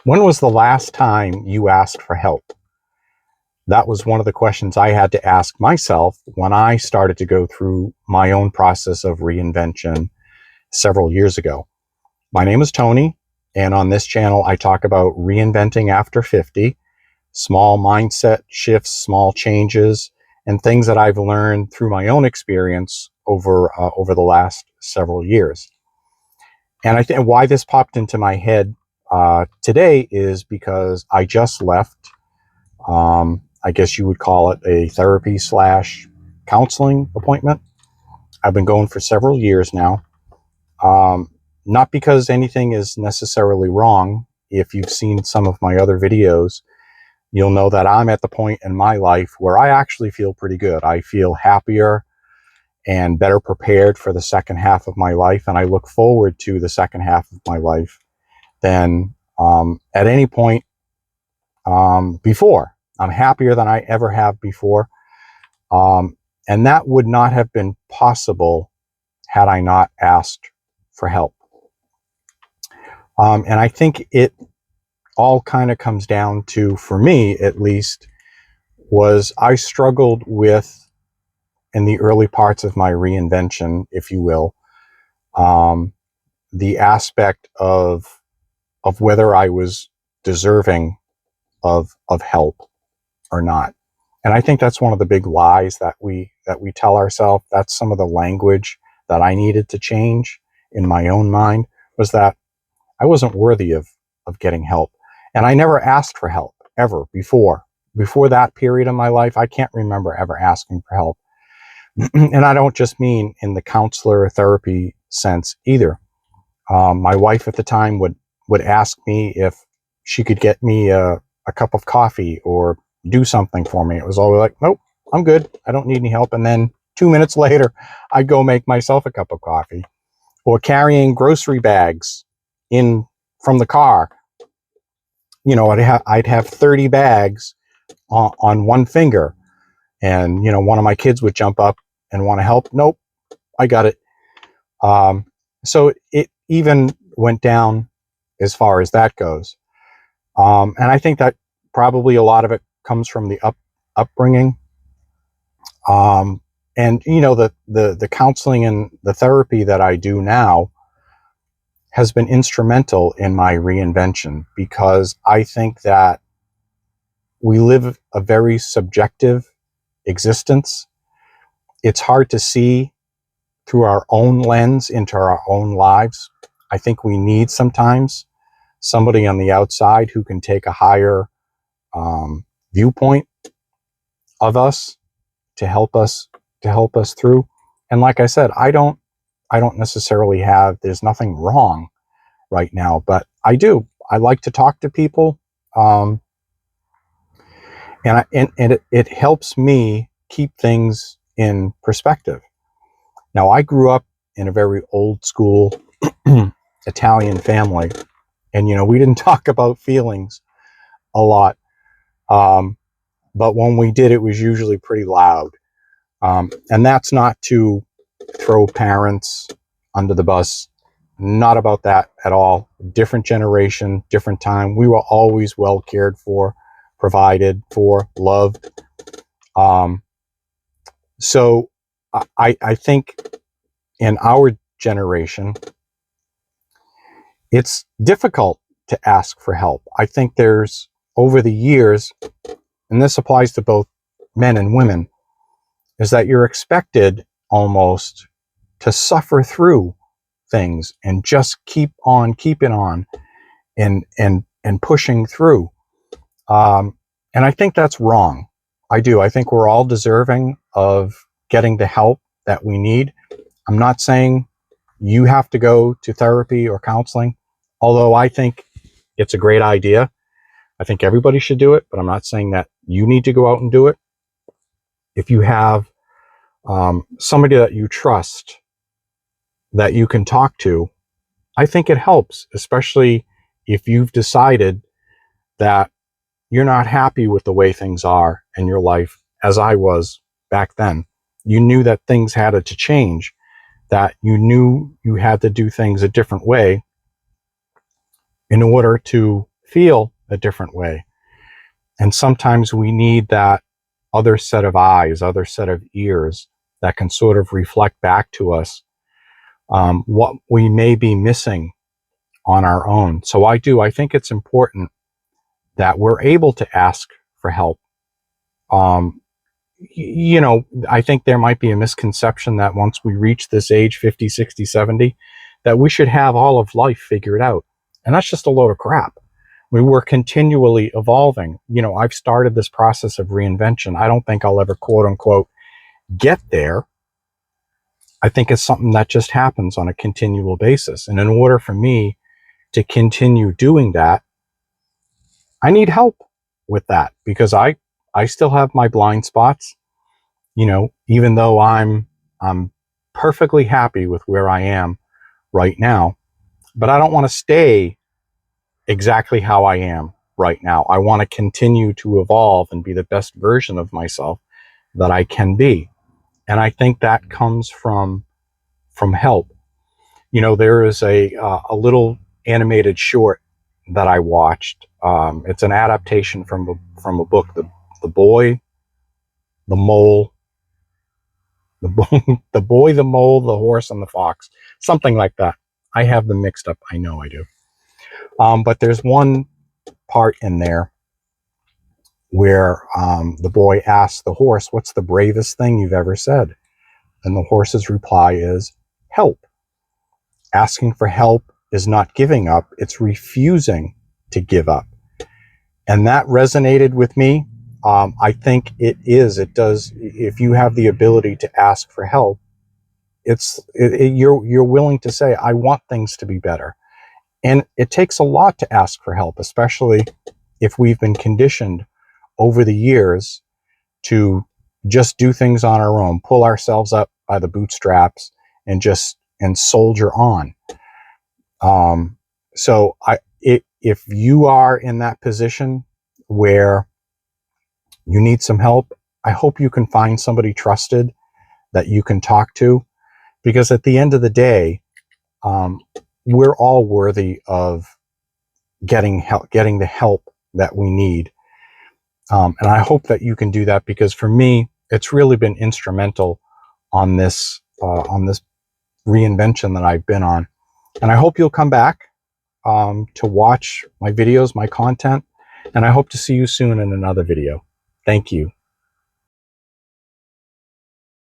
When was the last time you asked for help? That was one of the questions I had to ask myself when I started to go through my own process of reinvention several years ago. My name is Tony, and on this channel, I talk about reinventing after 50, small mindset shifts, small changes, and things that I've learned through my own experience over the last several years. And I think why this popped into my head today is because I just left. I guess you would call it a therapy slash counseling appointment. I've been going for several years now. Um, Not because anything is necessarily wrong. If you've seen some of my other videos, you'll know that I'm at the point in my life where I actually feel pretty good. I feel happier and better prepared for the second half of my life, and I look forward to the second half of my life than at any point before. I'm happier than I ever have before. And that would not have been possible had I not asked for help. And I think it all kind of comes down to, for me at least, was I struggled with, in the early parts of my reinvention, if you will, the aspect of whether I was deserving of help or not. And I think that's one of the big lies that we tell ourselves. That's some of the language that I needed to change in my own mind, was that I wasn't worthy of getting help. And I never asked for help ever before. Before that period of my life, I can't remember ever asking for help. And I don't just mean in the counselor therapy sense either. My wife at the time would ask me if she could get me a cup of coffee or do something for me. It was always like, nope, I'm good. I don't need any help. And then 2 minutes later, I'd go make myself a cup of coffee. Or carrying grocery bags in from the car. You know, I'd have 30 bags on one finger. And, you know, one of my kids would jump up and want to help. Nope, I got it. So it even went down as far as that goes. And I think that probably a lot of it comes from the upbringing. And you know, the counseling and the therapy that I do now has been instrumental in my reinvention, because I think that we live a very subjective existence. It's hard to see through our own lens into our own lives. I think we need sometimes somebody on the outside who can take a higher viewpoint of us to help us through. And like I said, I don't necessarily have, there's nothing wrong right now, but I like to talk to people. And it helps me keep things in perspective. Now, I grew up in a very old school Italian family, and you know, we didn't talk about feelings a lot. But when we did, it was usually pretty loud. And that's not to throw parents under the bus. Not about that at all. Different generation, different time. We were always well cared for, provided for, loved. So I think in our generation, it's difficult to ask for help. I think there's, over the years, and this applies to both men and women, is that you're expected almost to suffer through things and just keep on keeping on and pushing through. And I think that's wrong. I do. I think we're all deserving of getting the help that we need. I'm not saying you have to go to therapy or counseling, although I think it's a great idea. I think everybody should do it, but I'm not saying that you need to go out and do it. If you have somebody that you trust that you can talk to, I think it helps, especially if you've decided that you're not happy with the way things are in your life, as I was back then. You knew that things had to change, that you knew you had to do things a different way in order to feel a different way. And sometimes we need that other set of eyes, other set of ears that can sort of reflect back to us what we may be missing on our own. So I think it's important that we're able to ask for help. You know, I think there might be a misconception that once we reach this age, 50, 60, 70, that we should have all of life figured out. And that's just a load of crap. We were continually evolving. You know, I've started this process of reinvention. I don't think I'll ever, quote unquote, get there. I think it's something that just happens on a continual basis. And in order for me to continue doing that, I need help with that, because I still have my blind spots. You know, even though I'm perfectly happy with where I am right now, but I don't want to stay exactly how I am right now. I want to continue to evolve and be the best version of myself that I can be. And I think that comes from help. You know, there is a little animated short that I watched. It's an adaptation from a book, the boy, the mole, the boy, the mole, the horse, and the fox, something like that. I have them mixed up. I know I do. But there's one part in there where the boy asks the horse, "What's the bravest thing you've ever said?" And the horse's reply is, "Help." Asking for help is not giving up, it's refusing to give up. And that resonated with me. I think it does. If you have the ability to ask for help, you're willing to say, I want things to be better. And it takes a lot to ask for help, especially if we've been conditioned over the years to just do things on our own, pull ourselves up by the bootstraps and soldier on. So if you are in that position where you need some help, I hope you can find somebody trusted that you can talk to, because at the end of the day, we're all worthy of getting the help that we need. And I hope that you can do that, because for me, it's really been instrumental on this reinvention that I've been on. And I hope you'll come back to watch my videos, my content, and I hope to see you soon in another video. Thank you.